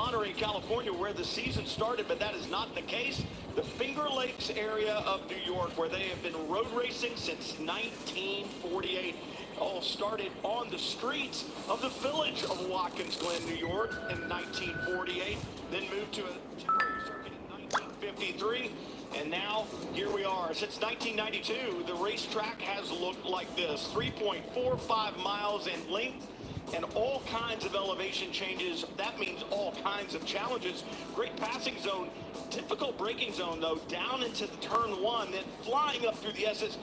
Monterey, California, where the season started, but that is not the case. The Finger Lakes area of New York, where they have been road racing since 1948. All started on the streets of the village of Watkins Glen, New York in 1948, then moved to a temporary circuit in 1953. And now, here we are. Since 1992, the racetrack has looked like this. 3.45 miles in length and all kinds of elevation changes. That means all kinds of challenges. Great passing zone, difficult braking zone, though, down into the turn one, then flying up through the S's,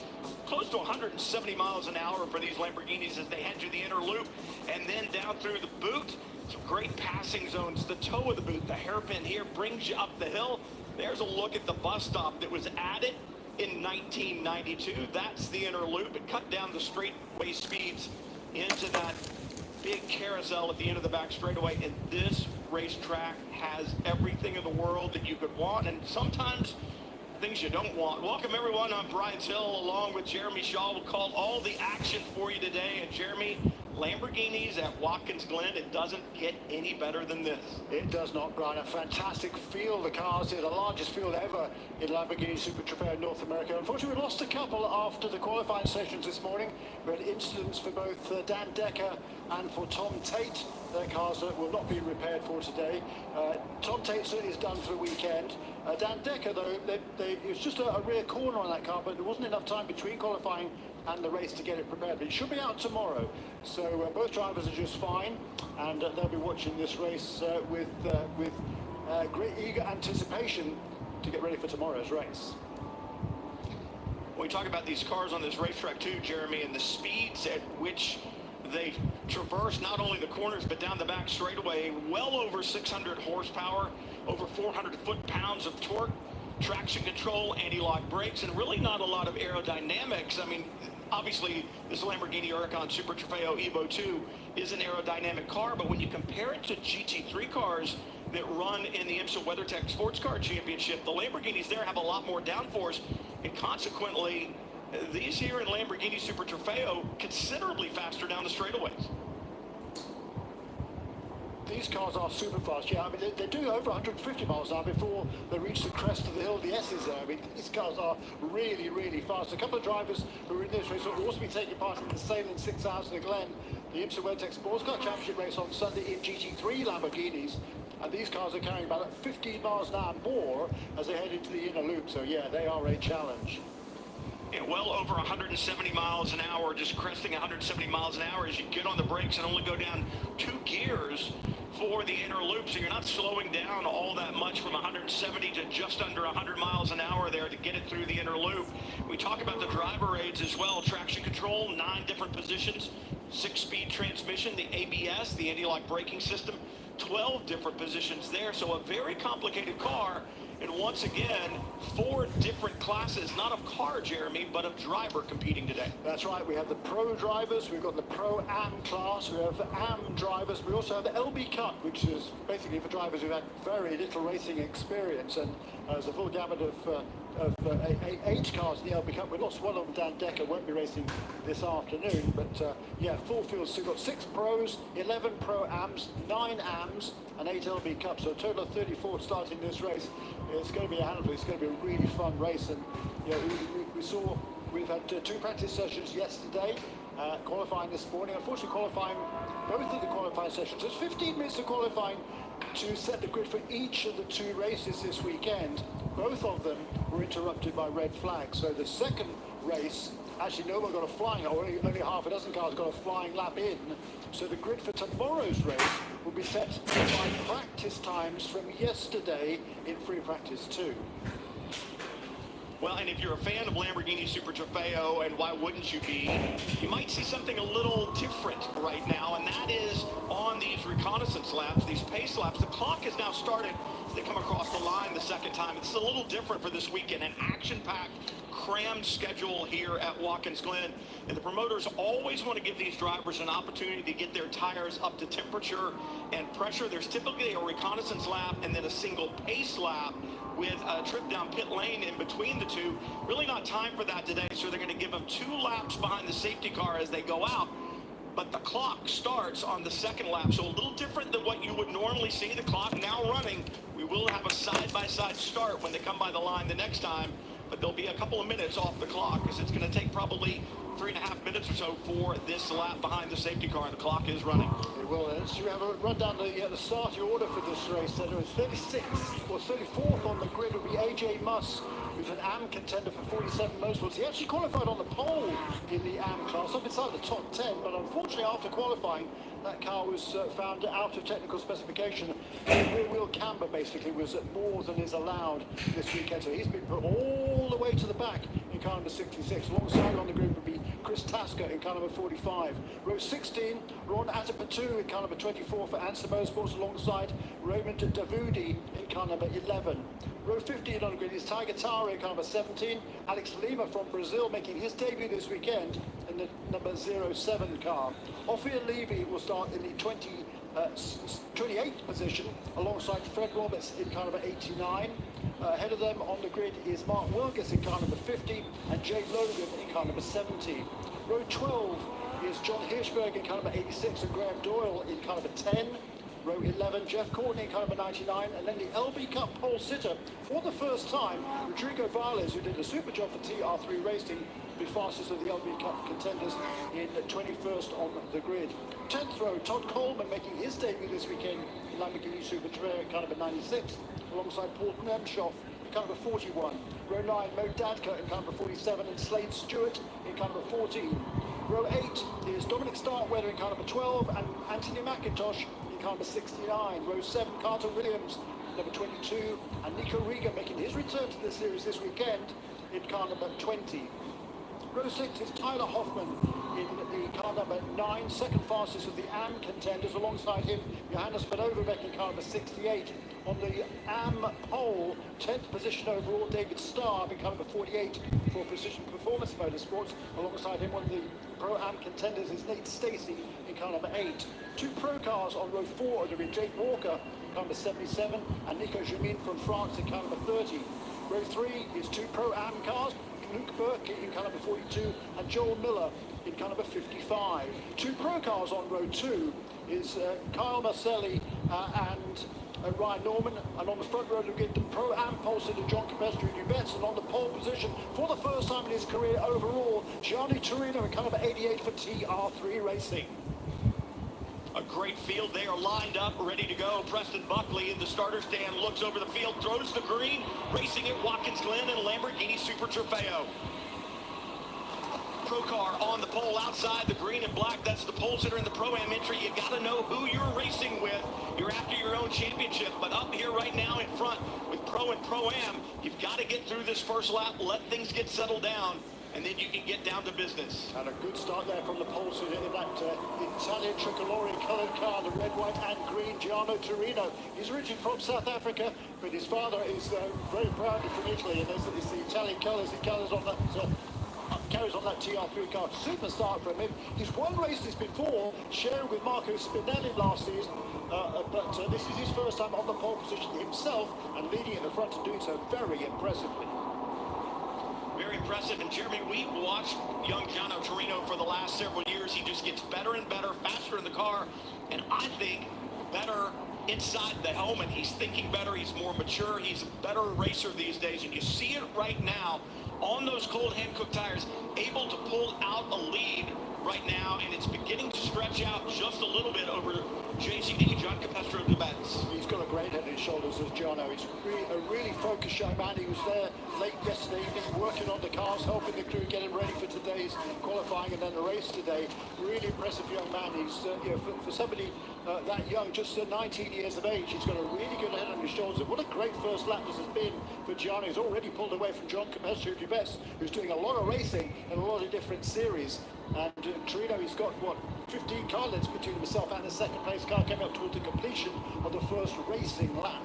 close to 170 miles an hour for these Lamborghinis as they head to the inner loop, and then down through the boot. Some great passing zones. The toe of the boot, the hairpin here, brings you up the hill. There's a look at the bus stop that was added in 1992. That's the inner loop. It cut down the straightaway speeds into that big carousel at the end of the back straightaway. And this racetrack has everything in the world that you could want, and sometimes things you don't want. Welcome, everyone. I'm Brian Till, along with Jeremy Shaw. We'll call all the action for you today. And Jeremy, Lamborghinis at Watkins Glen, it doesn't get any better than this. It does not, Brian. A fantastic field of cars here, the largest field ever in Lamborghini Super Trofeo North America. Unfortunately, we lost a couple after the qualifying sessions this morning. We had incidents for both Dan Decker and for Tom Tate. Their cars will not be repaired for today. Tom Tate certainly is done for the weekend. Dan Decker, though, it was just a rear corner on that car, but there wasn't enough time between qualifying and the race to get it prepared. But it should be out tomorrow. So both drivers are just fine, and they'll be watching this race with great eager anticipation to get ready for tomorrow's race. We talk about these cars on this racetrack too, Jeremy, and the speeds at which they traverse not only the corners but down the back straightaway. Well over 600 horsepower, over 400 foot-pounds of torque, traction control, anti-lock brakes, and really not a lot of aerodynamics. I mean, obviously, this Lamborghini Huracan Super Trofeo Evo 2 is an aerodynamic car, but when you compare it to GT3 cars that run in the IMSA WeatherTech Sports Car Championship, the Lamborghinis there have a lot more downforce, and consequently, these here in Lamborghini Super Trofeo considerably faster down the straightaways. These cars are super fast, yeah. I mean, they do over 150 miles an hour before they reach the crest of the hill, the S's there. I mean, these cars are really, really fast. A couple of drivers who are in this race will also be taking part in the Sailing 6000 at Glen, the IMSA WeatherTech Sports Car Championship race on Sunday in GT3 Lamborghinis. And these cars are carrying about 15 miles an hour more as they head into the inner loop. So, yeah, they are a challenge. Yeah, well over 170 miles an hour, just cresting 170 miles an hour as you get on the brakes and only go down 2 gears for the inner loop. So you're not slowing down all that much from 170 to just under 100 miles an hour there to get it through the inner loop. We talk about the driver aids as well. Traction control, 9 different positions, 6-speed transmission, the ABS, the anti-lock braking system, 12 different positions there. So a very complicated car. And once again, 4 different classes, not of car, Jeremy, but of driver competing today. That's right. We have the pro drivers, we've got the pro-am class, we have the am drivers, we also have the LB Cup, which is basically for drivers who've had very little racing experience. And there's a full gamut of 8 cars in the LB Cup. We lost one of them, Dan Decker, won't be racing this afternoon. But yeah, full field. So we've got 6 pros, 11 pro-ams, 9 ams, and 8 LB Cups. So a total of 34 starting this race. It's going to be a handful. It's going to be a really fun race. And yeah, we've had 2 practice sessions yesterday, qualifying this morning. Unfortunately, qualifying, both of the qualifying sessions, there's 15 minutes of qualifying to set the grid for each of the 2 races this weekend. Both of them were interrupted by red flags. So the second race, actually no one got a flying, only half a dozen cars got a flying lap in. So the grid for tomorrow's race will be set by practice times from yesterday in free practice 2. Well, and if you're a fan of Lamborghini Super Trofeo, and why wouldn't you be, you might see something a little different right now, and that is on these reconnaissance laps, these pace laps. The clock has now started as they come across the line the second time. It's a little different for this weekend, an action-packed, crammed schedule here at Watkins Glen. And the promoters always want to give these drivers an opportunity to get their tires up to temperature and pressure. There's typically a reconnaissance lap and then a single pace lap with a trip down pit lane in between the 2. Really not time for that today, so they're going to give them 2 laps behind the safety car as they go out. but the clock starts on the second lap. So a little different than what you would normally see. The clock now running. We will have a side-by-side start when they come by the line the next time, but there'll be a couple of minutes off the clock because it's going to take probably 3.5 minutes or so for this lap behind the safety car, and the clock is running. It will. So we have a run down the starting order for this race. Then it was 36th or 34th on the grid would be AJ Muss, who's an AM contender for 47 motorsports. He actually qualified on the pole in the AM class, up inside the top 10, but unfortunately after qualifying, that car was found out of technical specification. The rear wheel camber basically was more than is allowed this weekend, so he's been put all the way to the back in car number 66. Alongside on the grid would be Chris Tasker in car number 45. Row 16, Ron Atapatu in car number 24 for Answer Motorsports, alongside Raymond Davudi in car number 11. Row 15 on the grid is Tiger Tara in car number 17. Alex Lima from Brazil making his debut this weekend in the number 07 car. Ophir Levy will start in the 28th position alongside Fred Roberts in car number 89. Ahead of them on the grid is Mark Wilgus in car number 50 and Jay Logan in car number 70. Row 12 is John Hirschberg in car number 86 and Graham Doyle in car number 10. Row 11, Jeff Courtney in car number 99, and then the LB Cup pole sitter for the first time, Rodrigo Valles, who did a super job for TR3 Racing, the fastest of the LB Cup contenders in 21st on the grid. 10th row, Todd Coleman making his debut this weekend in Lamborghini Super Treo in car number 96, alongside Paul Nemshoff in car number 41. Row 9, Mo Dadka in car number 47, and Slade Stewart in car number 14. Row 8 is Dominic Starkweather in car number 12, and Anthony McIntosh car number 69. Row 7, Carter Williams, number 22, and Nico Riga making his return to the series this weekend in car number 20. Row 6 is Tyler Hoffman in the car number 9, second fastest of the AM contenders. Alongside him, Johannes van Overbeek in car number 68. On the AM pole, 10th position overall, David Starr in car number 48 for Precision Performance Motorsports. Alongside him, one of the Pro-Am contenders is Nate Stacey in car number 8. Two pro cars on row 4 are Jake Walker, car number 77, and Nico Jumin from France in car number 30. Row 3 is two Pro-Am cars, Luke Burke in car number 42 and Joel Miller in car number 55. Two pro cars on row 2 is Kyle Marcelli and Ryan Norman, and on the front row we get the Pro-Am pole sitter John Capestri and Ubets, and on the pole position for the first time in his career overall, Gianni Torino in car number 88 for TR3 Racing. A great field. They are lined up, ready to go. Preston Buckley in the starter stand looks over the field, throws the green, racing at Watkins Glen and Lamborghini Super Trofeo. Pro car on the pole outside the green and black. That's the pole sitter in the Pro-Am entry. You got to know who you're racing with. You're after your own championship, but up here right now in front with Pro and Pro-Am, you've got to get through this first lap, let things get settled down, and then you can get down to business. And a good start there from the pole sitter in that Italian tricolore coloured car, the red, white and green, Gianni Torino. He's originally from South Africa, but his father is very proudly from Italy, and it's the Italian colours he carries on that TR3 car. Super start from him. He's won races before, sharing with Marco Spinelli last season, but this is his first time on the pole position himself, and leading at the front and doing so very impressively. Very impressive. And Jeremy, we've watched young Gianni Torino for the last several years. He just gets better and better, faster in the car, and I think better inside the helmet. He's thinking better. He's more mature. He's a better racer these days, and you see it right now on those cold Hankook tires, able to pull out a lead right now, and it's beginning to stretch out just a little bit over JCD, John Capestro de Betz. He's got a great head on his shoulders, as Jono. He's a really focused young man. He was there late yesterday evening working on the cars, helping the crew get him ready for today's qualifying and then the race today. Really impressive young man. He's, for somebody that young, just 19 years of age, he's got a really good head on his shoulders. And what a great first lap this has been for Gianni. He's already pulled away from John Capestro de Betz, who's doing a lot of racing in a lot of different series. And Torino, he's got, 15 car lengths between himself and the second place car coming up towards the completion of the first racing lap.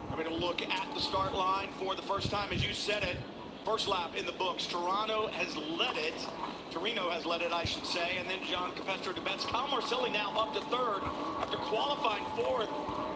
I'm going to look at the start line for the first time, as you said it. First lap in the books. Toronto has led it Torino has led it, I should say, and then John Capestro de Betz. Kyle Marcelli now up to third after qualifying fourth.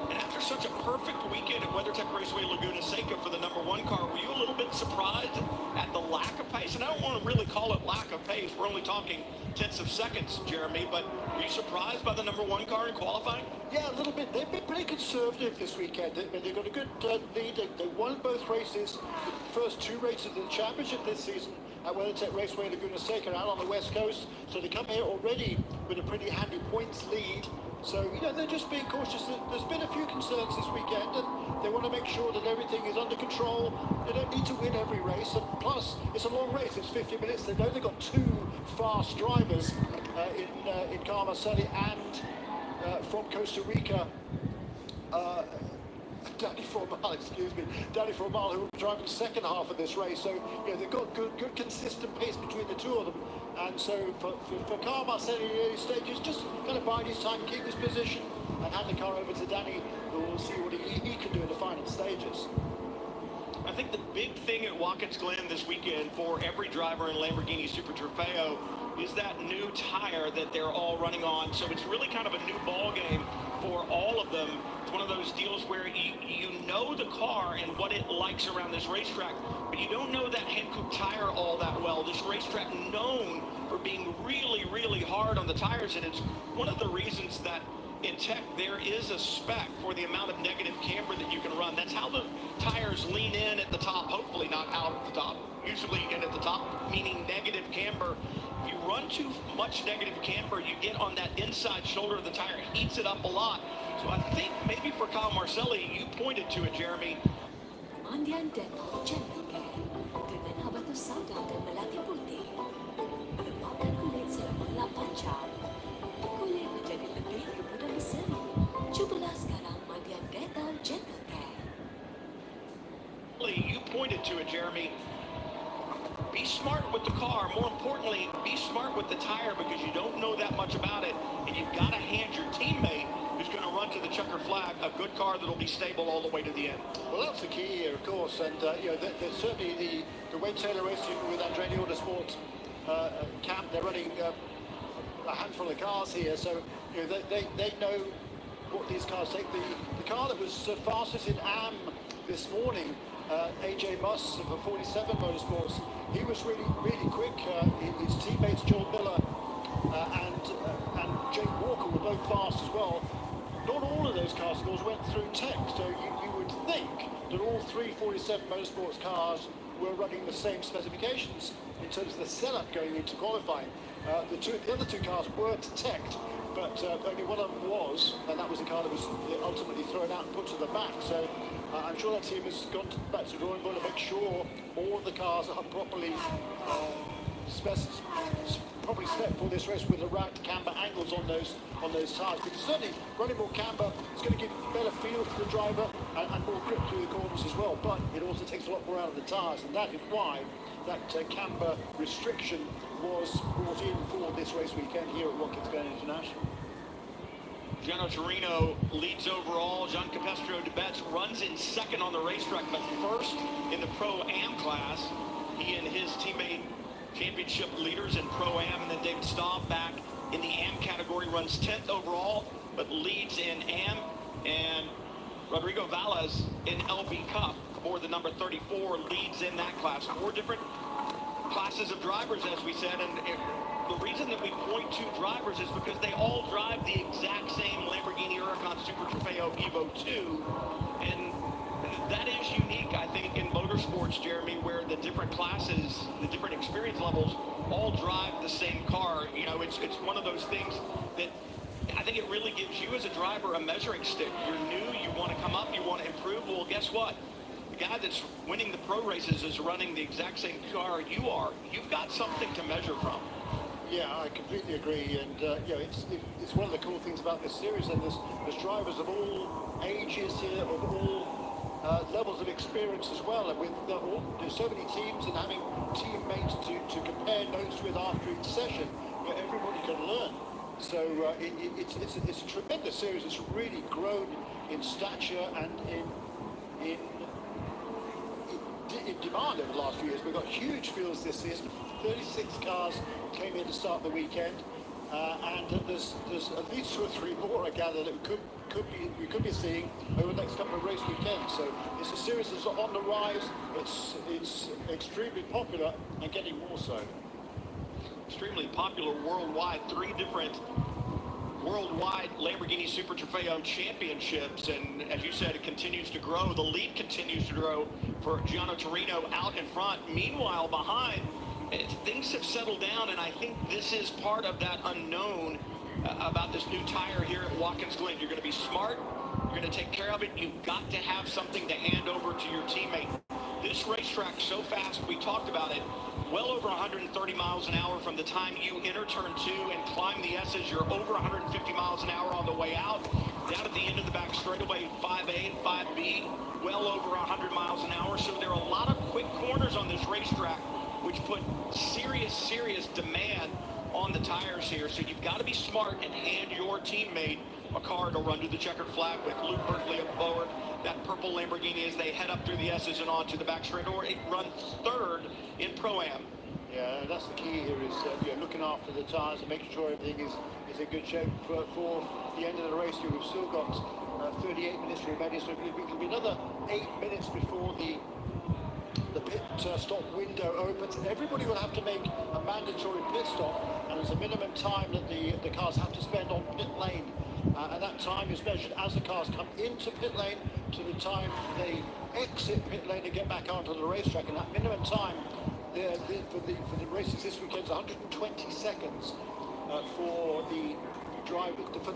And after such a perfect weekend at WeatherTech Raceway Laguna Seca for the #1 car, were you a little bit surprised at the lack of pace? And I don't want to really call it lack of pace. We're only talking tenths of seconds, Jeremy, but were you surprised by the #1 car in qualifying? Yeah, a little bit. They've been pretty conservative this weekend. They've got a good lead. They won both races, the first two races of the championship this season at WeatherTech Raceway Laguna Seca out on the west coast. So they come here already with a pretty handy points lead. So, you know, they're just being cautious. There's been a few concerns this weekend, and they want to make sure that everything is under control. They don't need to win every race, and plus, it's a long race. It's 50 minutes. They know they've got two fast drivers in Kyle Marcelli and from Costa Rica, Danny Formal, who will be driving the second half of this race. So, you know, they've got good consistent pace between the two of them. And so for Kyle Marcelli in the early stages, just kind of bide his time, keep his position, and hand the car over to Danny, who will see what he can do in the final stages. I think the big thing at Watkins Glen this weekend for every driver in Lamborghini Super Trofeo is that new tire that they're all running on. So it's really kind of a new ball game for all of them. It's one of those deals where you know the car and what it likes around this racetrack, but you don't know that Hankook tire all that well. This racetrack known for being really, really hard on the tires, and it's one of the reasons that in tech there is a spec for the amount of negative camber that you can run. That's how the tires lean in at the top, hopefully not out at the top, usually in at the top, meaning negative camber. If you run too much negative camber, you get on that inside shoulder of the tire, it heats it up a lot. So I think maybe for Kyle Marcelli, you pointed to it, Jeremy. Mandian detto centrike, dengan habatus sauda dan melati putih, melemparkan kulit selama 8 jam. Kulit menjadi lebih lembut dan berseri. Cubalah sekarang Mandian detto centrike. You pointed to it, Jeremy. Be smart with the car. More importantly, be smart with the tire because you don't know that much about it, and you've got to hand your teammate who's going to run to the checker flag a good car that'll be stable all the way to the end. Well, that's the key here, of course, and you know, there's certainly the Wayne Taylor Racing with Andretti Autosport camp. They're running a handful of cars here, so you know, they know what these cars take. The car that was fastest in AM this morning, AJ Muss for 47 Motorsports, he was really quick. His teammates Joel Miller and Jake Walker were both fast as well. Not all of those car scores went through tech, so you would think that all three 47 Motorsports cars were running the same specifications in terms of the setup going into qualifying. The other two cars were detect, but only one of them was, and that was the car that was ultimately thrown out and put to the back. So I'm sure that team has gone back to the drawing board to make sure all of the cars are properly probably set for this race with the right camber angles on those tires, because certainly running more camber is going to give a better feel for the driver and more grip through the corners as well, but it also takes a lot more out of the tires, and that is why that camber restriction was brought in for this race weekend here at Watkins Glen International. Gino Torino leads overall. John Capestro de Betz runs in second on the racetrack, but first in the Pro-Am class. He and his teammate championship leaders in Pro-Am, and then David Staub back in the Am category runs 10th overall, but leads in Am. And Rodrigo Valles in LB Cup aboard the number 34 leads in that class. 4 different classes of drivers, as we said, and the reason that we point to drivers is because they all drive the exact same Lamborghini Huracan Super Trofeo Evo 2, and that is unique, I think, in motorsports, Jeremy, where the different classes, the different experience levels, all drive the same car. You know, it's one of those things that I think it really gives you as a driver a measuring stick. You're new, you want to come up, you want to improve. Well, guess what? The guy that's winning the pro races is running the exact same car you are. You've got something to measure from. Yeah, I completely agree, and you know, it's one of the cool things about this series, and there's drivers of all ages here, of all levels of experience as well, and with there's so many teams and having teammates to compare notes with after each session, you know, everybody can learn. So it's a tremendous series. It's really grown in stature and in demand over the last few years. We've got huge fields this season. 36 cars came in to start the weekend, and there's at least 2 or 3 more, I gather, that we could be seeing over the next couple of race weekends. So it's a series that's on the rise. It's extremely popular and getting more so. Extremely popular worldwide. 3 different worldwide Lamborghini Super Trofeo championships, and as you said, it continues to grow. The lead continues to grow for Gianno Torino out in front. Meanwhile, behind, things have settled down, and I think this is part of that unknown about this new tire here at Watkins Glen. You're going to be smart. You're going to take care of it. You've got to have something to hand over to your teammate. This racetrack so fast, we talked about it, well over 130 miles an hour from the time you enter turn 2 and climb the S's. You're over 150 miles an hour on the way out. Down at the end of the back straightaway, 5A and 5B, well over 100 miles an hour. So there are a lot of quick corners on this racetrack, which put serious demand on the tires here. So you've got to be smart and hand your teammate a car to run to the checkered flag with Luke Berkeley up forward. That purple Lamborghini as they head up through the S's and onto the back straight, or it runs 3rd in Pro-Am. Yeah, that's the key here, is looking after the tyres and making sure everything is in good shape for the end of the race. We've still got 38 minutes remaining, so it'll be another 8 minutes before the pit stop window opens. Everybody will have to make a mandatory pit stop, and there's a minimum time that the cars have to spend on pit lane. And that time is measured as the cars come into pit lane to the time they exit pit lane and get back onto the racetrack. And that minimum time for the races this weekend is 120 seconds for the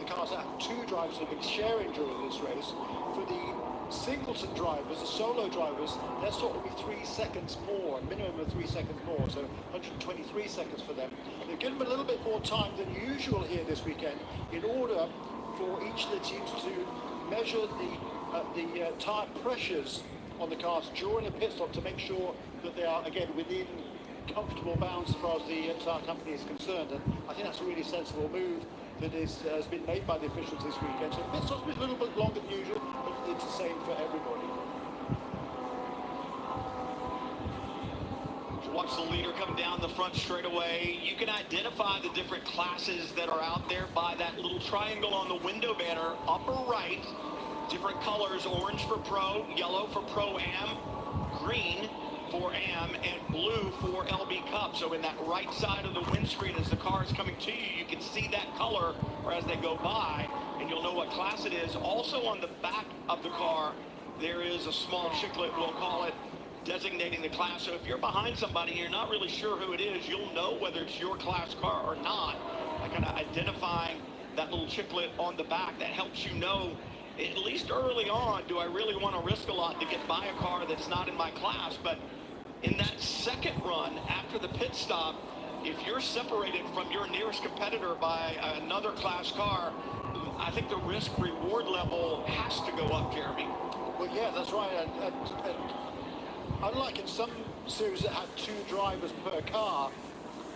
cars that have 2 drivers who have been sharing during this race. For the singleton drivers, the solo drivers, their stop will be 3 seconds more, a minimum of 3 seconds more, so 123 seconds for them. They've given them a little bit more time than usual here this weekend in order for each of the teams to measure the tyre pressures on the cars during the pit stop to make sure that they are, again, within comfortable bounds as far as the tyre company is concerned. And I think that's a really sensible move that has been made by the officials this weekend. So pit stop's been a little bit longer than usual, but it's the same for everybody. Watch the leader come down the front straightaway. You can identify the different classes that are out there by that little triangle on the window banner, upper right. Different colors: orange for Pro, yellow for Pro-Am, green for Am, and blue for LB Cup. So in that right side of the windscreen, as the car is coming to you, you can see that color, or as they go by, and you'll know what class it is. Also on the back of the car, there is a small chiclet, we'll call it, designating the class. So if you're behind somebody and you're not really sure who it is, you'll know whether it's your class car or not by kind of identifying that little chiclet on the back. That helps you know, at least early on, do I really want to risk a lot to get by a car that's not in my class? But in that second run after the pit stop, if you're separated from your nearest competitor by another class car, I think the risk reward level has to go up, Jeremy. Well, yeah, that's right. And unlike in some series that had 2 drivers per car,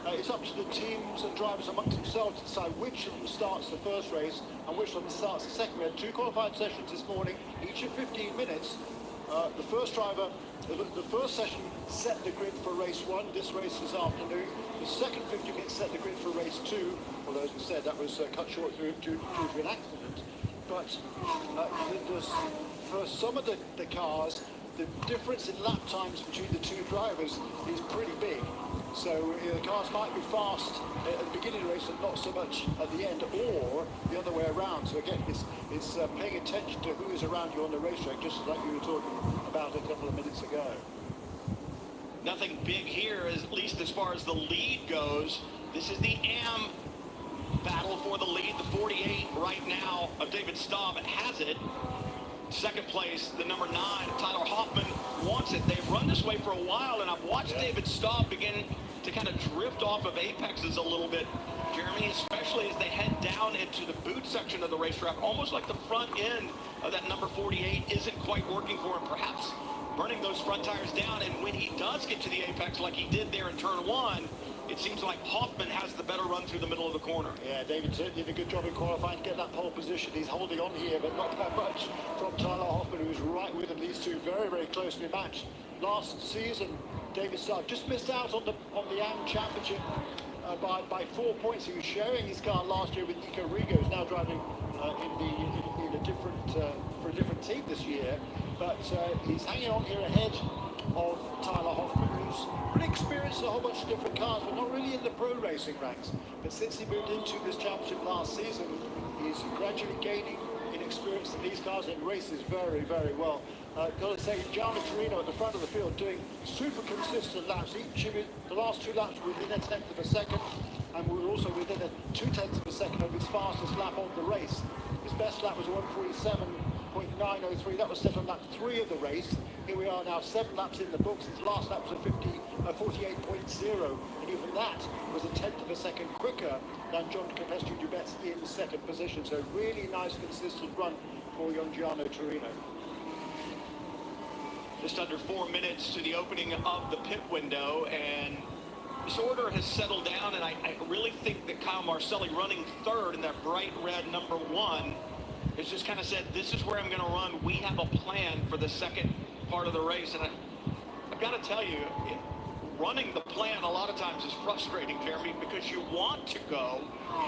it's up to the teams and drivers amongst themselves to decide which of them starts the first race and which of them starts the second. We had 2 qualifying sessions this morning, each of 15 minutes. The first session set the grid for race 1, this race this afternoon. The second 50 minutes set the grid for race 2, although as we said, that was cut short due to an accident. But for some of the cars, the difference in lap times between the 2 drivers is pretty big. So the cars might be fast at the beginning of the race and not so much at the end, or the other way around. So again, it's paying attention to who is around you on the racetrack, just like you were talking about a couple of minutes ago. Nothing big here, at least as far as the lead goes. This is the Am battle for the lead. The 48 right now of David Staub has it. Second place, the number 9, Tyler Hoffman, wants it. They've run this way for a while, and I've watched David Staub begin to kind of drift off of apexes a little bit, Jeremy, especially as they head down into the boot section of the racetrack, almost like the front end of that number 48 isn't quite working for him, perhaps burning those front tires down. And when he does get to the apex like he did there in turn 1, it seems like Hoffman has the better run through the middle of the corner. Yeah, David certainly did a good job in qualifying to get that pole position. He's holding on here, but not that much from Tyler Hoffman, who's right with them. These two very, very closely matched. Last season, David Starr just missed out on the AM Championship by 4 points. He was sharing his car last year with Nico Rigo, who's now driving in a different for a different team this year. But he's hanging on here ahead of Tyler Hoffman, who's pretty experienced in a whole bunch of different cars, but not really in the pro racing ranks. But since he moved into this championship last season, he's gradually gaining in experience in these cars and races very, very well. Got to say, Gianni Torino at the front of the field doing super consistent laps. The last 2 laps were within a tenth of a second, and we were also within a 2/10 of a second of his fastest lap of the race. His best lap was 1:47.903. That was set on lap 3 of the race. Here we are now 7 laps in the books. His last lap was a 48.0, and even that was a tenth of a second quicker than John Capestri Dubet's in second position. So really nice, consistent run for young Gianni Torino. Just under 4 minutes to the opening of the pit window, and this order has settled down, and I really think that Kyle Marcelli running third in that bright red number 1 has just kind of said, this is where I'm going to run. We have a plan for the second part of the race. And I've got to tell you, running the plan a lot of times is frustrating, Jeremy, because you want to go,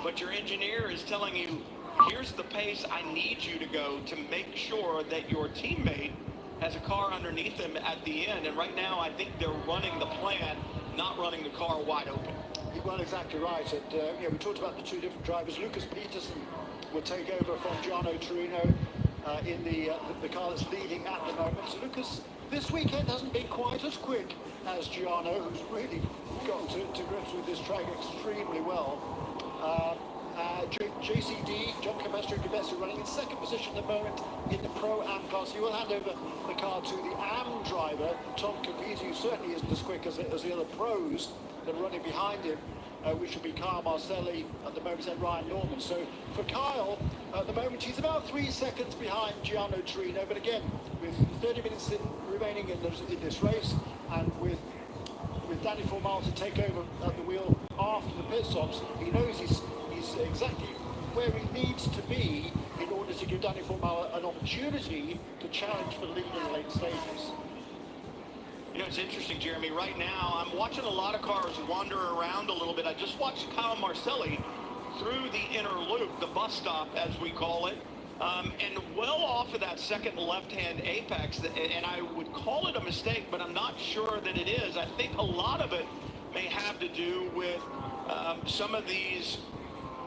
but your engineer is telling you, here's the pace I need you to go to make sure that your teammate has a car underneath him at the end. And right now, I think they're running the plan, not running the car wide open. Well, exactly right. And we talked about the 2 different drivers. Lucas Peterson will take over from Gianni Torino in the car that's leading at the moment. So Lucas, this weekend hasn't been quite as quick as Gianni, who's really got to grips with this track extremely well. JCD, John Capestri Dubet's running in second position at the moment in the Pro-Am class. He will hand over the car to the AM driver, Tom Capizzi, who certainly isn't as quick as the other pros that are running behind him, which will be Kyle Marcelli at the moment and Ryan Norman. So for Kyle, at the moment, he's about 3 seconds behind Gianni Torino, but again, with 30 minutes remaining in this race, and with Danny Formal to take over at the wheel after the pit stops, he knows he's exactly where he needs to be in order to give Danny Formal an opportunity to challenge for the lead in the late stages. You know, it's interesting, Jeremy. Right now, I'm watching a lot of cars wander around a little bit. I just watched Kyle Marcelli through the inner loop, the bus stop, as we call it, and well off of that second left-hand apex. And I would call it a mistake, but I'm not sure that it is. I think a lot of it may have to do with some of these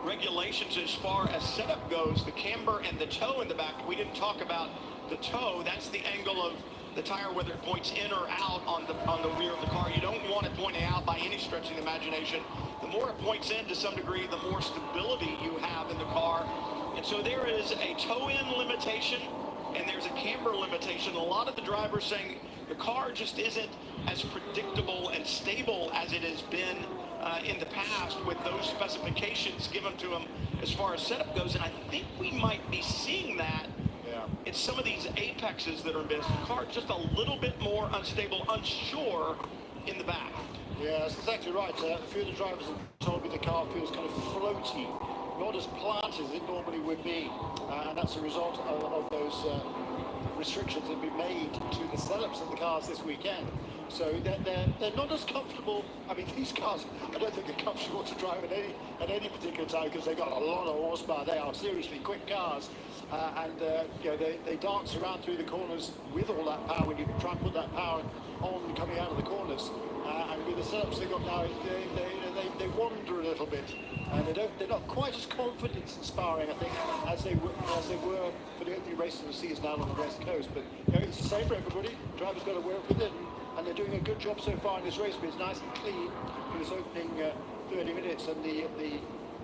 regulations as far as setup goes, the camber and the toe in the back. We didn't talk about the toe. That's the angle of the tire, whether it points in or out on the rear of the car. You don't want it pointing out by any stretch of the imagination. The more it points in to some degree, the more stability you have in the car. And so there is a toe-in limitation and there's a camber limitation. A lot of the drivers saying the car just isn't as predictable and stable as it has been in the past with those specifications given to them as far as setup goes. And I think we might be seeing that in some of these apexes that are missed. The car just a little bit more unstable, unsure in the back. Yeah, that's exactly right. A few of the drivers have told me the car feels kind of floaty, not as planted as it normally would be. And that's a result of those restrictions that have been made to the setups of the cars this weekend. So they're not as comfortable. I mean, these cars, I don't think are comfortable to drive at any particular time because they've got a lot of horsepower. They are seriously quick cars, and they dance around through the corners with all that power when you try and put that power on coming out of the corners. And with the setups they've got now, they wander a little bit, and they're not quite as confidence-inspiring, I think, as they were for the opening race of the season out on the West Coast. But it's the same for everybody. Drivers got to work with it. And they're doing a good job so far in this race, but it's nice and clean for this opening 30 minutes. And the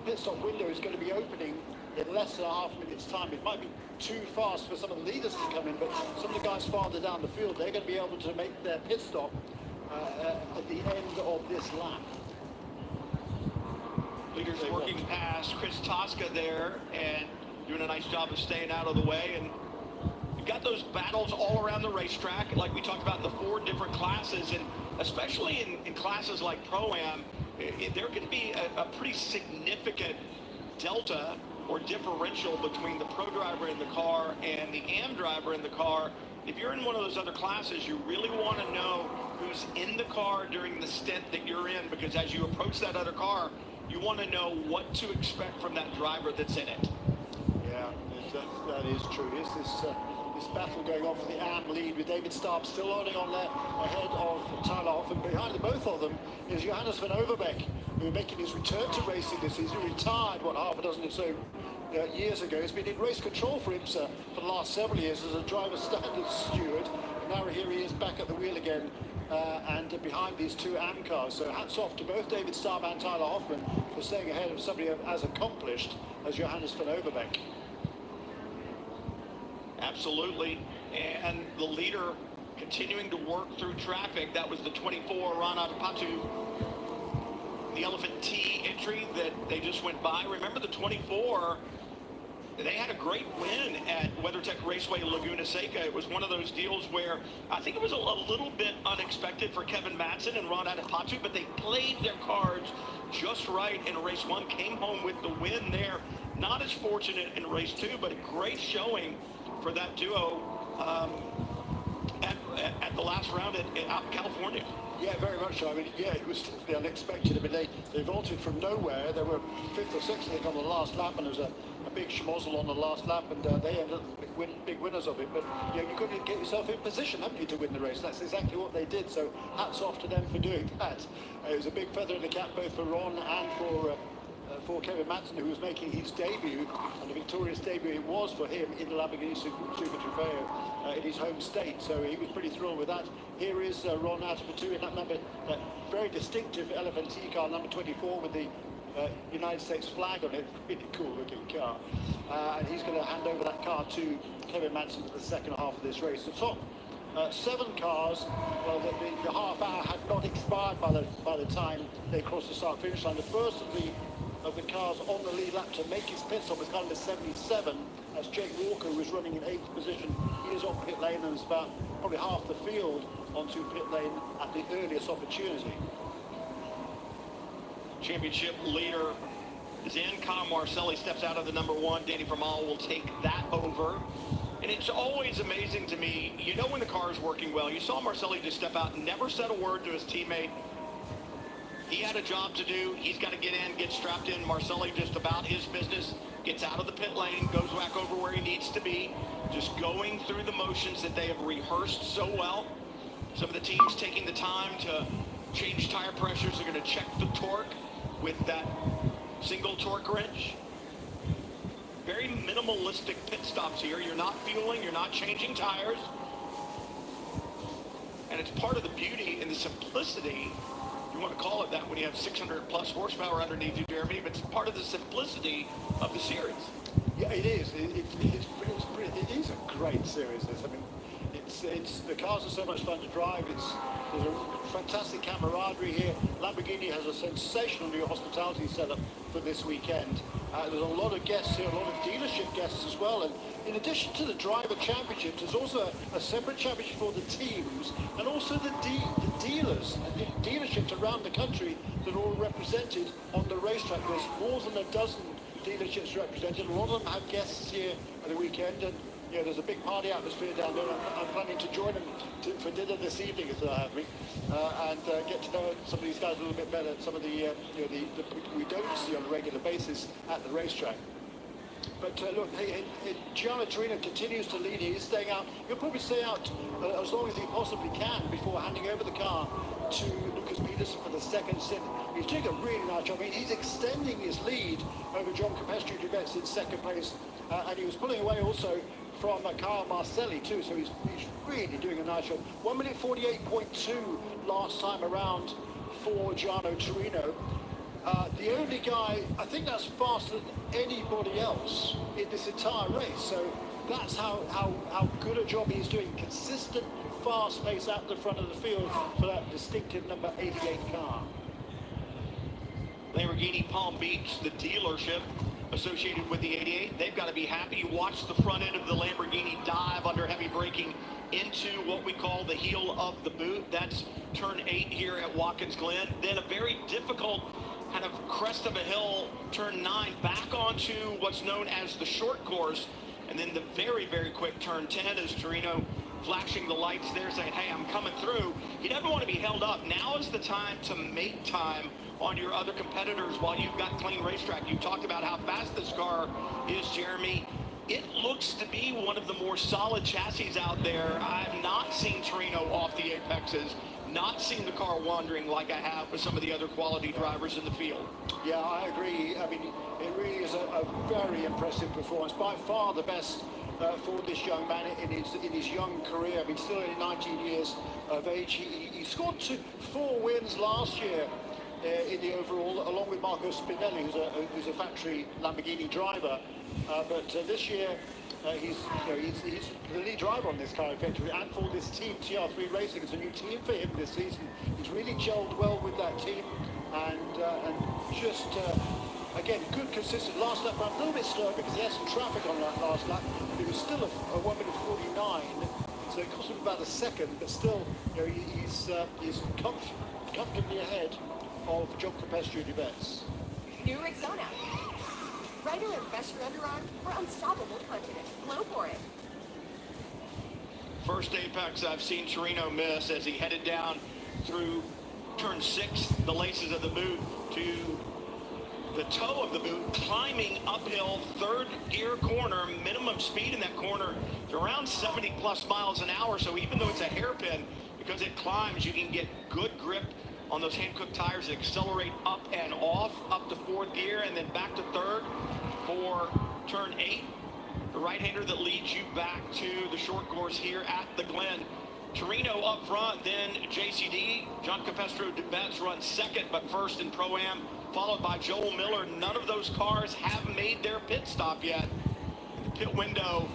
pit stop window is going to be opening in less than a half minute's time. It might be too fast for some of the leaders to come in, but some of the guys farther down the field, they're going to be able to make their pit stop at the end of this lap. Leaders working past Chris Tosca there and doing a nice job of staying out of the way. And got those battles all around the racetrack, like we talked about, the 4 different classes, and especially in classes like Pro-Am, there can be a pretty significant delta or differential between the pro driver in the car and the AM driver in the car if you're in one of those other classes, you really want to know who's in the car during the stint that you're in, because as you approach that other car, you want to know what to expect from that driver that's in it. Yeah, that is true. Is this battle going on for the AM lead, with David Starb still holding on there ahead of Tyler Hoff, and behind the both of them is Johannes van Overbeek, who making his return to racing this season. He retired, half a dozen or so years ago. He's been in race control for IMSA for the last several years as a driver standard steward. And now here he is back at the wheel again, and behind these two AM cars. So hats off to both David Starb and Tyler Hoffman for staying ahead of somebody as accomplished as Johannes van Overbeek. Absolutely. And the leader continuing to work through traffic. That was the 24 Rana Patu, the Elephant T entry that they just went by. Remember the 24, they had a great win at WeatherTech Raceway Laguna Seca. It was one of those deals where I think it was a little bit unexpected for Kevin Madsen and Ron Adepatu, but they played their cards just right in race one, came home with the win there. Not as fortunate in race two, but a great showing for that duo at the last round out in California. Yeah, very much so. I mean, yeah, it was the unexpected. I mean, they vaulted from nowhere. They were 5th or 6th, I think, on the last lap, and there was a big schmozzle on the last lap, and they ended up big winners of it. But you've got to get yourself in position, haven't you, to win the race? That's exactly what they did. So hats off to them for doing that. It was a big feather in the cap both for Ron and for Kevin Madsen, who was making his debut, and a victorious debut it was for him in the Lamborghini Super Trofeo in his home state. So he was pretty thrilled with that. Here is Ron Adepatu in that very distinctive Elephant T car, number 24, with the United States flag on it. Really cool looking car. And he's going to hand over that car to Kevin Madsen for the second half of this race. The top 7 cars, well, the half hour had not expired by the time they crossed the start finish line. The first of the cars on the lead lap to make his pit stop was car number 77. That's Jake Walker, who was running in 8th position. He is on pit lane, and there's about probably half the field onto pit lane at the earliest opportunity. Championship leader is in. Kyle Marcelli steps out of the number 1. Danny Vermael will take that over. And it's always amazing to me, you know when the car is working well. You saw Marcelli just step out and never said a word to his teammate. He had a job to do. He's got to get in, get strapped in. Marcelli just about his business, gets out of the pit lane, goes back over where he needs to be, just going through the motions that they have rehearsed so well. Some of the teams taking the time to change tire pressures. They're going to check the torque with that single torque wrench. Very minimalistic pit stops here. You're not fueling, you're not changing tires. And it's part of the beauty and the simplicity, you want to call it that when you have 600 plus horsepower underneath you, Jeremy, but it's part of the simplicity of the series. Yeah, it is. It is a great series. I mean, it's the cars are so much fun to drive. There's a fantastic camaraderie here. Lamborghini has a sensational new hospitality setup for this weekend. There's a lot of guests here, a lot of dealership guests as well. And in addition to the driver championships, there's also a separate championship for the teams, and also the dealers and the dealerships around the country that are all represented on the racetrack. There's more than a dozen dealerships represented. A lot of them have guests here at the weekend, and there's a big party atmosphere down there. I'm planning to join them for dinner this evening if they'll have me, and get to know some of these guys a little bit better. Some of the we don't see on a regular basis at the racetrack. But look, Gianna Torino continues to lead. He is staying out. He'll probably stay out as long as he possibly can before handing over the car to Lucas Peterson for the second stint. He's doing a really nice job. I mean, he's extending his lead over John Capestri Duvets in second place, and he was pulling away also from Kyle Marcelli too, so he's really doing a nice job. 1 minute 48.2 last time around for Gianno Torino. The only guy, I think that's faster than anybody else in this entire race, so that's how good a job he's doing. Consistent, fast pace out the front of the field for that distinctive number 88 car. Lamborghini Palm Beach, the dealership associated with the 88, they've got to be happy. You watch the front end of the Lamborghini dive under heavy braking into what we call the heel of the boot. That's turn 8 here at Watkins Glen. Then a very difficult kind of crest of a hill, turn 9, back onto what's known as the short course, and then the very, very quick turn 10 as Torino flashing the lights there saying, hey, I'm coming through. He doesn't want to be held up. Now is the time to make time on your other competitors while you've got clean racetrack. You talked about how fast this car is, Jeremy. It looks to be one of the more solid chassis out there. I've not seen Torino off the apexes, not seen the car wandering like I have with some of the other quality drivers in the field. Yeah, I agree. I mean, it really is a very impressive performance. By far the best for this young man in his young career. I mean, still only 19 years of age. He scored 4 wins last year in the overall, along with Marco Spinelli, who's a factory Lamborghini driver. But this year, he's the lead driver on this car, effectively, and for this team, TR3 Racing. It's a new team for him this season. He's really gelled well with that team, and just, again, good, consistent. Last lap, a little bit slow because he had some traffic on that last lap. But it was still a 1 minute 49, so it cost him about a second, but still, he's comfortably ahead of John Capestro de Betz. New Rexona. Brighter and fresher underarm for unstoppable confidence. Glow for it. First apex I've seen Torino miss as he headed down through turn 6, the laces of the boot, to the toe of the boot, climbing uphill, third gear corner, minimum speed in that corner is around 70 plus miles an hour. So even though it's a hairpin, because it climbs, you can get good grip on those Hankook tires that accelerate up and off, up to 4th gear, and then back to 3rd for turn 8. The right-hander that leads you back to the short course here at the Glen. Torino up front, then JCD. John Capestro de Betz runs second, but first in Pro-Am, followed by Joel Miller. None of those cars have made their pit stop yet. The pit window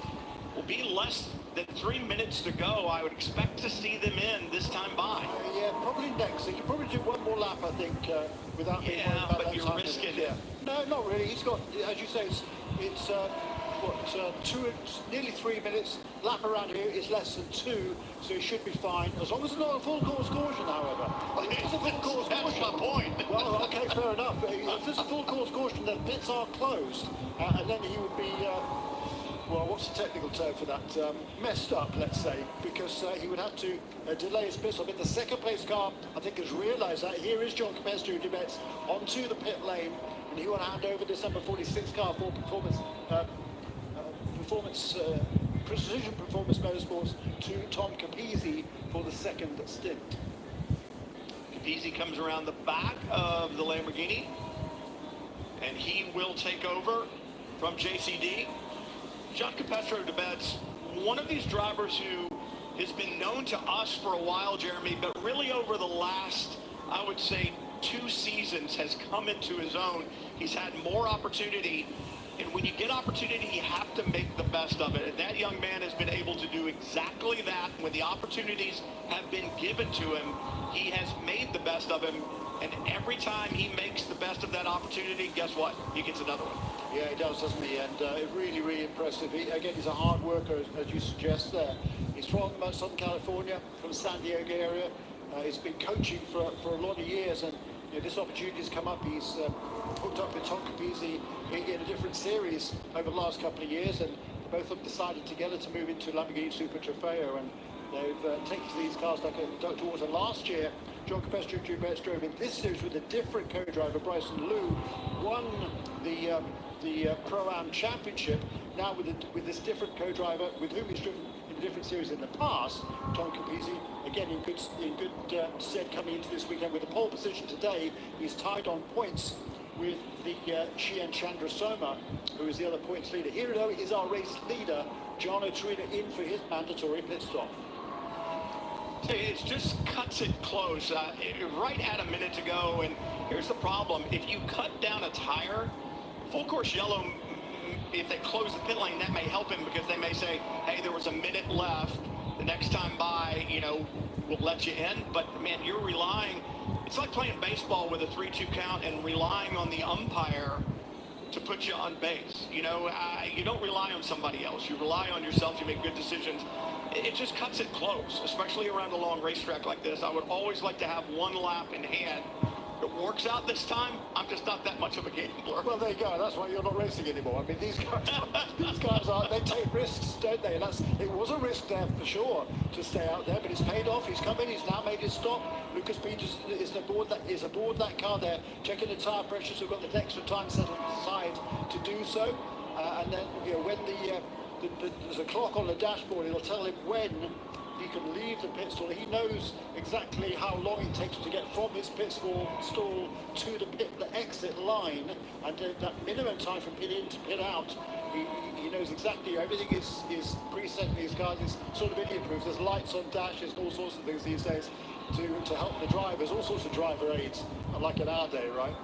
will be less than 3 minutes to go. I would expect to see them in this time by. Yeah, probably next. He could probably do one more lap, I think, without being worried about but that you're time risking limit. it. No, not really. He's got, as you say, it's nearly 3 minutes. Lap around here is less than 2, so he should be fine. As long as it's not a full course caution, however. If it's a full course That's caution, my point. well, okay, fair enough. If there's a full course caution, then pits are closed, and then he would be. Well, what's the technical term for that? Messed up, let's say, because he would have to delay his pit stop. But the second place car, I think, has realised that. Here is John Capestro de Betz onto the pit lane, and he will hand over this number 46 car for Precision Performance Motorsports to Tom Capizzi for the second stint. Capizzi comes around the back of the Lamborghini, and he will take over from JCD. John Capestro de Betz, one of these drivers who has been known to us for a while, Jeremy, but really over the last, I would say, 2 seasons has come into his own. He's had more opportunity, and when you get opportunity, you have to make the best of it. And that young man has been able to do exactly that. When the opportunities have been given to him, he has made the best of him. And every time he makes the best of that opportunity, guess what? He gets another one. Yeah, he does, doesn't he? And really, really impressive. Again, he's a hard worker, as you suggest there. He's from Southern California, from San Diego area. He's been coaching for a lot of years, and this opportunity has come up. He's hooked up with Tom Capizzi in a different series over the last couple of years, and both of them decided together to move into Lamborghini Super Trofeo, and they've taken to these cars like towards. And last year, John Capestro de Betz drove in this series with a different co-driver, Bryson Liu, won the Pro-Am Championship. Now with this different co-driver with whom he's driven in a different series in the past, Tom Capizzi, again in good stead coming into this weekend with a pole position today. He's tied on points with the Chien Chandra Soma, who is the other points leader. Here, though, is our race leader, Gianno Torino, in for his mandatory pit stop. It just cuts it close, right at a minute to go. And here's the problem. If you cut down a tire, full course yellow, if they close the pit lane, that may help him because they may say, hey, there was a minute left. The next time by, we'll let you in. But, man, you're relying. It's like playing baseball with a 3-2 count and relying on the umpire to put you on base. You don't rely on somebody else. You rely on yourself. You make good decisions. It just cuts it close, especially around a long racetrack like this. I would always like to have one lap in hand it works out this time, I'm just not that much of a gambler. Well, there you go. That's why you're not racing anymore. I mean, these guys are, they take risks, don't they? And it was a risk there for sure to stay out there, but it's paid off. He's come in, he's now made his stop. Lucas Peters is aboard that car there, checking the tyre pressures. We've got the extra time set aside to do so. And then, you know, when there's a clock on the dashboard, it'll tell him when he can leave the pit stall. He knows exactly how long it takes to get from his pit stall to the exit line, and that minimum time from pit in to pit out. He knows exactly. Everything is preset in these cars. It's sort of idiot-proof. There's lights on dashes and all sorts of things these days to help the drivers. All sorts of driver aids, like in our day, right?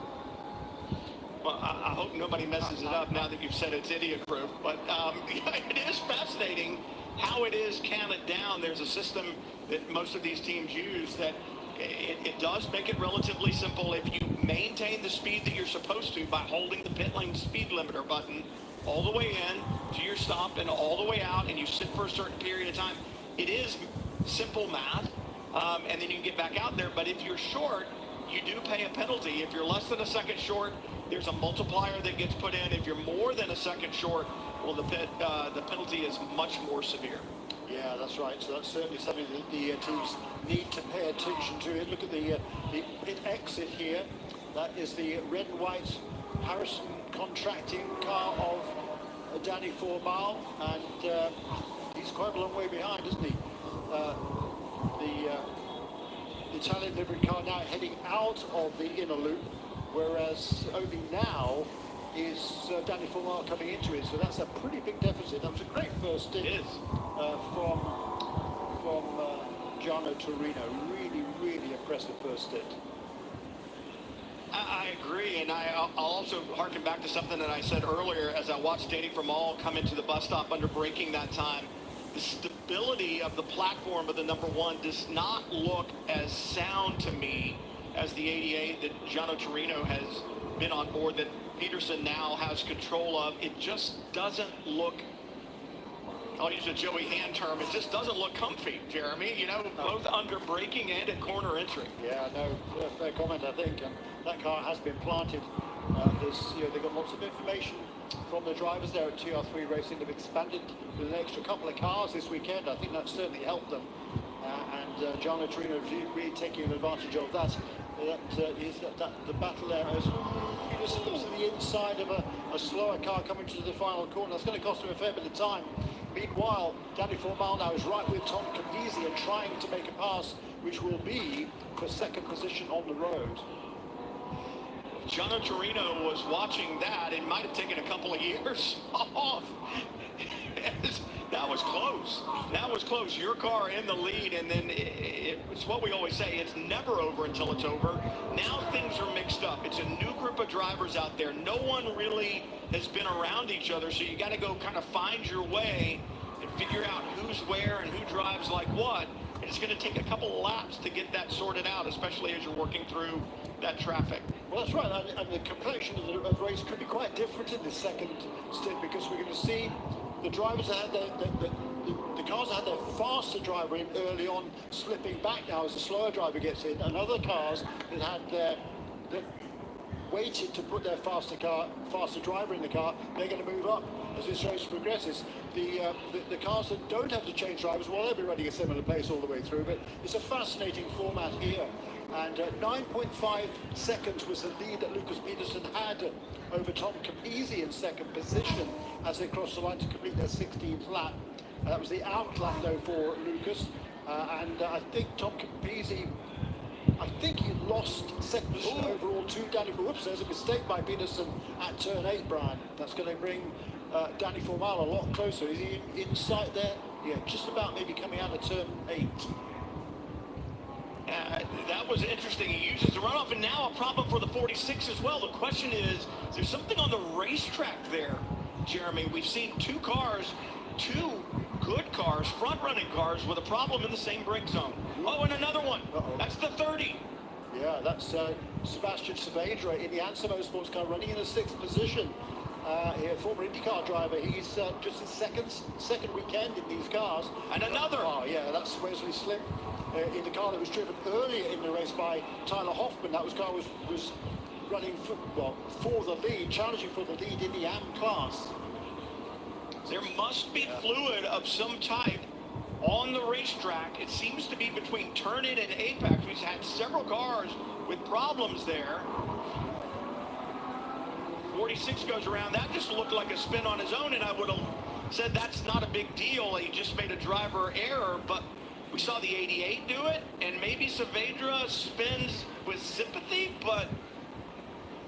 Well, I hope nobody messes it up now that you've said it's idiot-proof. But it is fascinating how it is counted down. There's a system that most of these teams use that it does make it relatively simple. If you maintain the speed that you're supposed to by holding the pit lane speed limiter button all the way in to your stop and all the way out, and you sit for a certain period of time, it is simple math, and then you can get back out there. But if you're short, you do pay a penalty. If you're less than a second short, there's a multiplier that gets put in. If you're more than a second short, well, the penalty is much more severe. Yeah, that's right. So that's certainly something that the teams need to pay attention to. Look at the pit exit here. That is the red and white Harrison contracting car of Danny Formal, and he's quite a long way behind, isn't he? The Italian livery car now heading out of the inner loop, whereas only now is Danny Formal coming into it, so that's a pretty big deficit. That was a great first stint from Gianno Torino. Really impressive first stint. I agree, and I'll also harken back to something that I said earlier as I watched Danny Formal come into the bus stop under braking that time. The stability of the platform of the number one does not look as sound to me as the 88 that Gianno Torino has been on board, that Peterson now has control of. It just doesn't look, I'll use a Joey Hand term, it just doesn't look comfy, Jeremy, you know, both under braking and at corner entry. Yeah, no, fair comment, I think. And that car has been planted. They've got lots of information from the drivers there at TR3 Racing. They've expanded with an extra couple of cars this weekend. I think that's certainly helped them. And Gianno Torino really taking advantage of that. The battle there as Peterson looks to the inside of a slower car coming to the final corner. That's going to cost him a fair bit of time. Meanwhile, Danny Formal now is right with Tom Capizzi and trying to make a pass, which will be for second position on the road. Gianno Torino was watching that. It might have taken a couple of years off. That was close. That was close. Your car in the lead, and then it's what we always say, it's never over until it's over. Now things are mixed up. It's a new group of drivers out there. No one really has been around each other, so you got to go kind of find your way and figure out who's where and who drives like what. And it's going to take a couple of laps to get that sorted out, especially as you're working through that traffic. Well, that's right, and the complexion of the race could be quite different in this second stint, because we're going to see the drivers that had the cars that had their faster driver in early on slipping back now as the slower driver gets in, and other cars that had that waited to put their faster driver in the car, they're going to move up as this race progresses. The cars that don't have to change drivers, well, they'll be running a similar pace all the way through, but it's a fascinating format here. And 9.5 seconds was the lead that Lucas Peterson had over Tom Capizzi in second position as they crossed the line to complete their 16th lap. That was the out lap, though, for Lucas. And I think Tom Capizzi, he lost second position overall to Danny. Whoops, there's a mistake by Peterson at turn 8, Brian. That's going to bring Danny Formal a lot closer. Is he in sight there? Yeah, just about maybe coming out of turn 8. That was interesting. He uses the runoff, and now a problem for the 46 as well. The question is there something on the racetrack there, Jeremy? We've seen two good cars, front-running cars, with a problem in the same brake zone. Oh, and another one. That's the 30. Yeah, that's Sebastian Saavedra in the Ansimo sports car running in the 6th position. former IndyCar driver. He's just his second weekend in these cars. And another. Oh yeah, that's Wesley Slip in the car that was driven earlier in the race by Tyler Hoffman. That car was running for the lead, challenging for the lead in the AM class. There must be fluid of some type on the racetrack. It seems to be between turn-in and apex. We've had several cars with problems there. 46 goes around. That just looked like a spin on his own, and I would have said that's not a big deal. He just made a driver error, but we saw the 88 do it, and maybe Saavedra spins with sympathy, but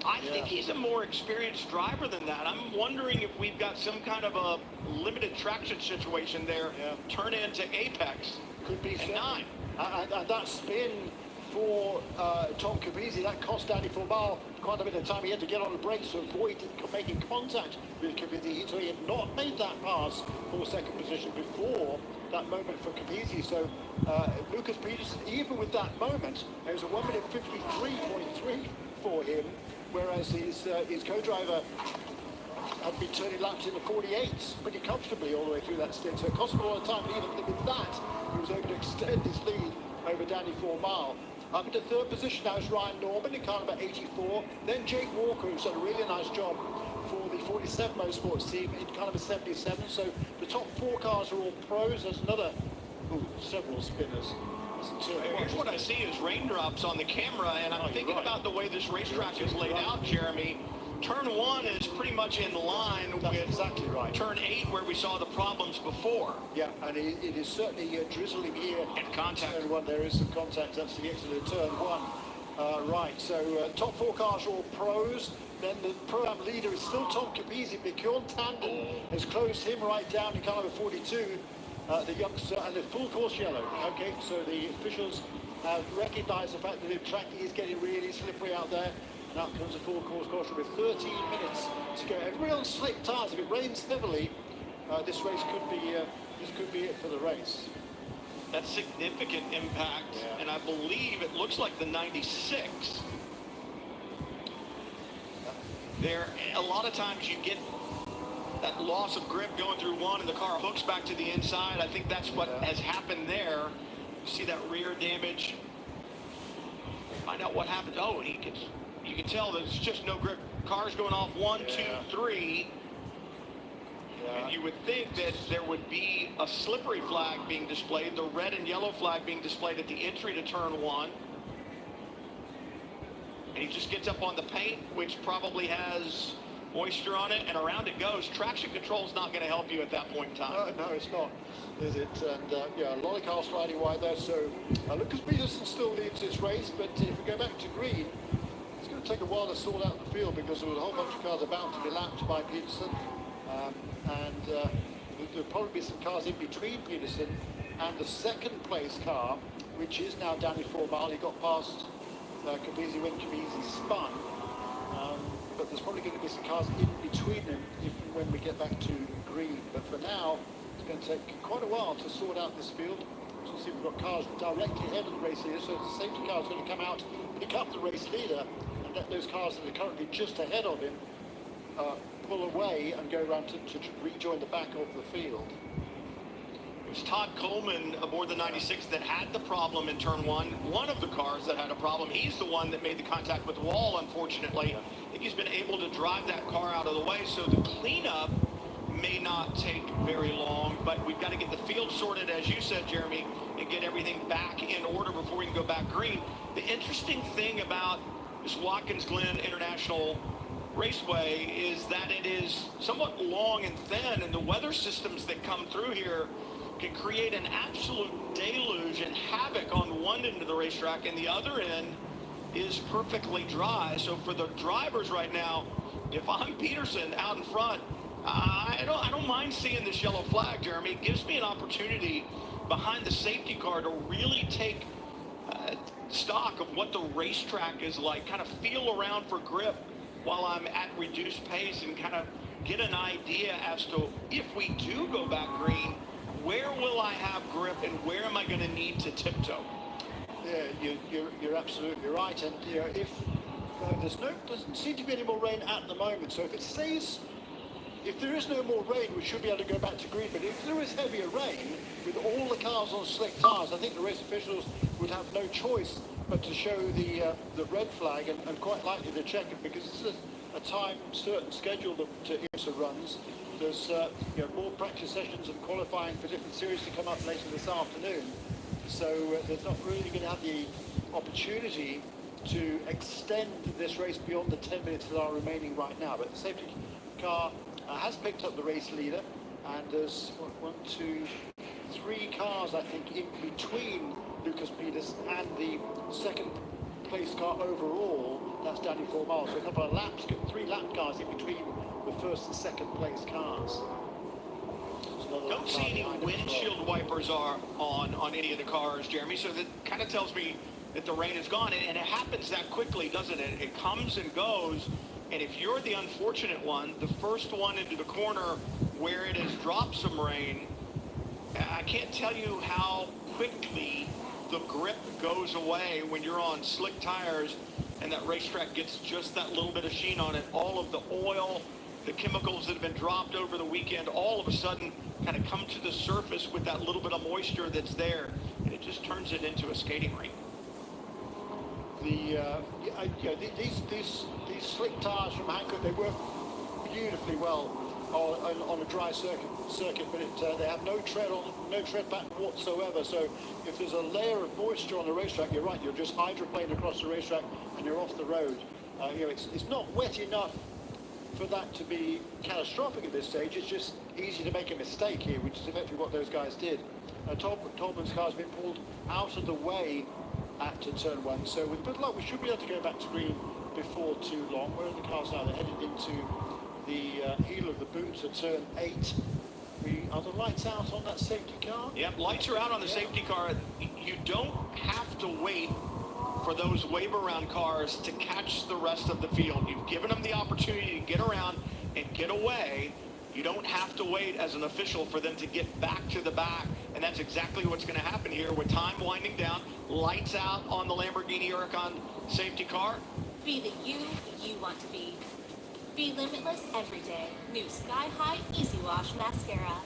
I think he's a more experienced driver than that. I'm wondering if we've got some kind of a limited traction situation there. Turn into apex. Could be and 9. And that spin for Tom Capizzi, that cost Danny Formal quite a bit of time. He had to get on the brakes to avoid making contact with Capizzi. So he had not made that pass for second position before that moment for Capizzi. So Lucas Peterson, even with that moment, it was a 1 minute 53.3 for him, whereas his co-driver had been turning laps in the 48s pretty comfortably all the way through that stint. So it cost him a lot of time, but even with that, he was able to extend his lead over Danny Formal. Up into third position now is Ryan Norman in car number 84. Then Jake Walker, who's done a really nice job for the 47 Motorsports team in car number 77. So the top 4 cars are all pros. There's several spinners. Here's what I see is raindrops on the camera, and I'm thinking about the way this racetrack is laid out, Jeremy. Turn 1 is pretty much in line with exactly right. Turn 8, where we saw the problems before. Yeah, and it is certainly drizzling here. And contact. Turn 1, there is some contact. That's the exit of turn 1. Right, so top 4 cars are all pros. Then the Pro-Am leader is still Tom Capizzi. Bjorn Tanden has closed him right down in car number 42. The youngster, and the full course yellow. Okay, so the officials have recognised the fact that the track is getting really slippery out there. And out comes a full course caution with 13 minutes to go. Everybody on slick tyres. If it rains heavily, this race could be it for the race. That's significant impact, and I believe it looks like the 96. There, a lot of times you get that loss of grip going through 1 and the car hooks back to the inside. I think that's what has happened there. You see that rear damage. Find out what happened. Oh, you can tell there's just no grip. Cars going off 1, 2, 3. And you would think that there would be a slippery flag being displayed, the red and yellow flag being displayed at the entry to turn 1. And he just gets up on the paint, which probably has moisture on it, and around it goes. Traction control is not going to help you at that point in time. No, it's not, is it? And a lot of cars sliding wide there. So Lucas Peterson still leads this race, but if we go back to green, it's going to take a while to sort out the field because there was a whole bunch of cars about to be lapped by Peterson. There'll probably be some cars in between Peterson and the second place car, which is now Danny Formal. He got past Capizzi when Capizzi spun. But there's probably going to be some cars in between them when we get back to green. But for now, it's going to take quite a while to sort out this field. So see, we've got cars directly ahead of the race leader, so the safety car is going to come out, pick up the race leader, and let those cars that are currently just ahead of him pull away and go around to rejoin the back of the field. It was Todd Coleman aboard the 96 that had the problem in turn 1. One of the cars that had a problem. He's the one that made the contact with the wall, unfortunately. I think he's been able to drive that car out of the way, so the cleanup may not take very long, but we've got to get the field sorted, as you said, Jeremy, and get everything back in order before we can go back green. The interesting thing about this Watkins Glen International Raceway is that it is somewhat long and thin, and the weather systems that come through here can create an absolute deluge and havoc on one end of the racetrack, and the other end is perfectly dry. So for the drivers right now, if I'm Peterson out in front, I don't mind seeing this yellow flag, Jeremy. It gives me an opportunity behind the safety car to really take stock of what the racetrack is like, kind of feel around for grip while I'm at reduced pace and kind of get an idea as to if we do go back green, where will I have grip and where am I going to need to tiptoe? Yeah, you're absolutely right. And if doesn't seem to be any more rain at the moment, so if it stays if there is no more rain, we should be able to go back to green. But if there is heavier rain, with all the cars on slick tyres, I think the race officials would have no choice but to show the red flag and quite likely to check it, because this is a time certain schedule that IMSA runs. There's more practice sessions and qualifying for different series to come up later this afternoon. So there's not really going to have the opportunity to extend this race beyond the 10 minutes that are remaining right now. But the safety car has picked up the race leader, and there's 1, 2, 3 cars, I think, in between Lucas Peters and the second place car overall. That's Danny Formal. So a couple of laps, 3 lap cars in between the first and second place cars. Don't see any windshield wipers are on any of the cars, Jeremy, so that kind of tells me that the rain is gone, and it happens that quickly, doesn't it? It comes and goes, and if you're the unfortunate one, the first one into the corner where it has dropped some rain, I can't tell you how quickly the grip goes away when you're on slick tires and that racetrack gets just that little bit of sheen on it. All of the oil, the chemicals that have been dropped over the weekend, all of a sudden kind of come to the surface with that little bit of moisture that's there, and it just turns it into a skating rink. These slick tires from Hankook, they work beautifully well on a dry circuit, but they have no tread back whatsoever. So if there's a layer of moisture on the racetrack, you're right, you're just hydroplaned across the racetrack and you're off the road. It's not wet enough for that to be catastrophic at this stage. It's just easy to make a mistake here, which is effectively what those guys did. Tolman's car's been pulled out of the way at turn 1, so with good luck we should be able to go back to green before too long. Where are the cars now? They're headed into the heel of the boot at turn 8. Are the lights out on that safety car? Yep, lights are out on the safety car. You don't have to wait for those wave around cars to catch the rest of the field. You've given them the opportunity to get around and get away. You don't have to wait as an official for them to get back to the back, and that's exactly what's going to happen here with time winding down, lights out on the Lamborghini Huracan safety car. Be the you want to be. Be limitless every day. New Sky High Easy Wash Mascara.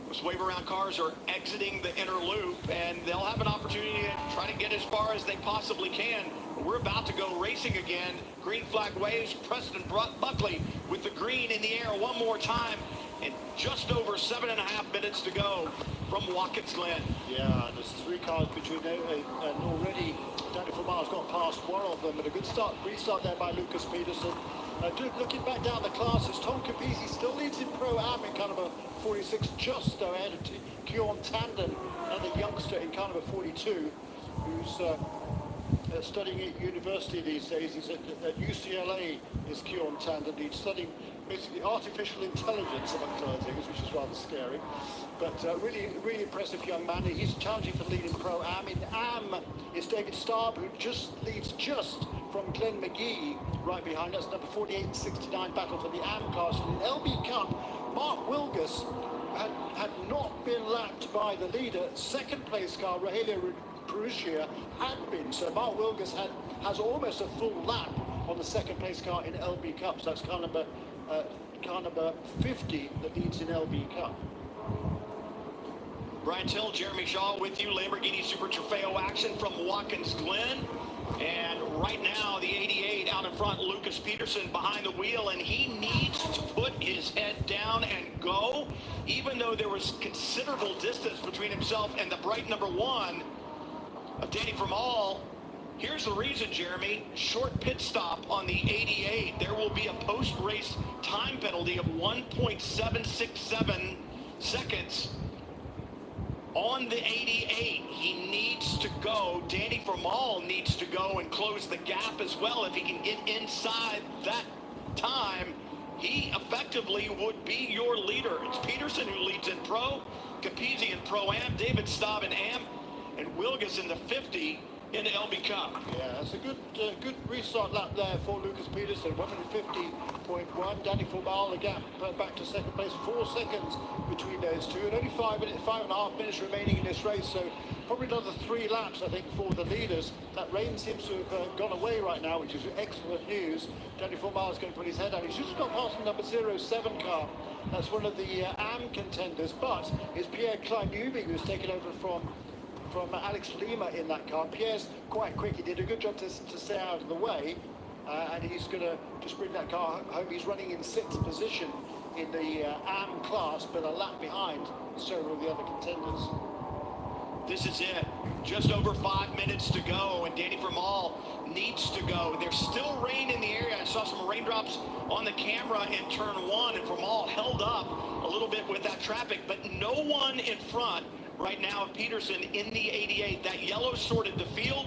Those wave around cars are exiting the inner loop, and they'll have an opportunity to try to get as far as they possibly can. But we're about to go racing again. Green flag waves. Preston Buckley with the green in the air one more time, and just over 7.5 minutes to go from Watkins Glen. Yeah, there's 3 cars between them, and already Danny Formal's got past one of them, but a good restart there by Lucas Peterson. Looking back down the classes, Tom Capizzi still leads in Pro-Am in kind of a 46, just ahead of Kjorn Tanden, another youngster in kind of a 42, who's studying at university these days. He's at UCLA, is Kjorn Tanden. He's studying basically artificial intelligence, amongst other things, which is rather scary. But really impressive young man. He's challenging for the lead in Pro-Am. In Am is David Starb, who leads from Glenn McGee right behind us. Number 48 and 69 battle for the Am class. In the LB Cup, Mark Wilgus had not been lapped by the leader. Second place car, Rogelio Perugia, had been. So Mark Wilgus has almost a full lap on the second place car in LB Cup. So that's car number 50 that leads in LB Cup. Brian Till, Jeremy Shaw with you. Lamborghini Super Trofeo action from Watkins Glen. And right now, the 88 out in front, Lucas Peterson behind the wheel, and he needs to put his head down and go, even though there was considerable distance between himself and the bright number 1 of Danny Formal. Here's the reason, Jeremy. Short pit stop on the 88. There will be a post-race time penalty of 1.767 seconds on the 88. He needs to go. Danny Formal needs to go and close the gap as well. If he can get inside that time, he effectively would be your leader. It's Peterson who leads in Pro, Capizzi in Pro-Am, David Staub in Am, and Wilgus in the 50. in the LB Cup. Yeah, that's a good restart lap there for Lucas Peterson. 150.1. Danny Formal, the gap back to second place. 4 seconds between those two, and only 5.5 minutes remaining in this race. So probably another 3 laps, I think, for the leaders. That rain seems to have gone away right now, which is excellent news. Danny Formal is going to put his head down. He's just got past the number 07 car. That's one of the AM contenders, but it's Pierre Klein-Newby who's taken over from Alex Lima in that car. Pierre's quite quick. He did a good job to stay out of the way, and he's going to just bring that car home. He's running in 6th position in the AM class, but a lap behind several of the other contenders. This is it. Just over 5 minutes to go, and Danny Formal needs to go. There's still rain in the area. I saw some raindrops on the camera in turn 1, and Formal held up a little bit with that traffic, but no one in front right now of Peterson in the 88. That yellow sorted the field,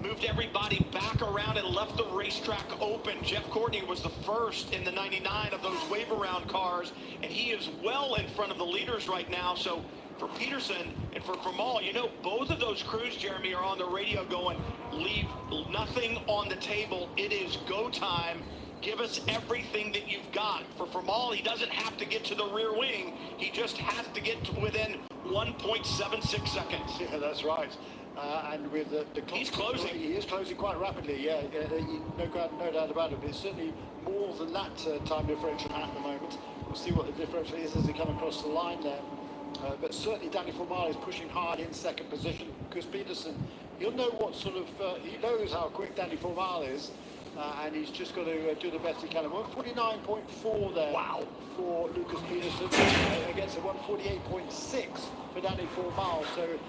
moved everybody back around and left the racetrack open. Jeff Courtney was the first in the 99 of those wave around cars, and he is well in front of the leaders right now. So for Peterson and for Formal, you know, both of those crews, Jeremy, are on the radio going, leave nothing on the table. It is go time. Give us everything that you've got. For Formal, he doesn't have to get to the rear wing. He just has to get to within 1.76 seconds. Yeah, that's right. And with the he's closing. He is closing quite rapidly. Yeah, no doubt about it. But it's certainly more than that time differential at the moment. We'll see what the differential is as they come across the line there. But certainly Danny Formal is pushing hard in 2nd position. Chris Peterson, he'll know what sort of he knows how quick Danny Formal is. And he's just got to do the best he can. 149.4 there. Wow. For Lucas Peterson against a 148.6 for Danny Formal. So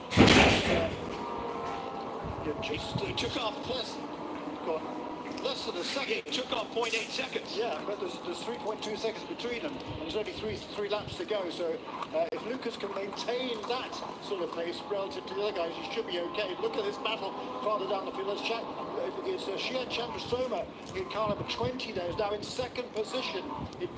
He took off less than a second. He took off 0.8 seconds. Yeah, but there's 3.2 seconds between them, and there's only three laps to go. So if Lucas can maintain that sort of pace relative to the other guys, he should be okay. Look at this battle farther down the field. It's Shian Chandrasoma in car number 20 there, is now in 2nd position in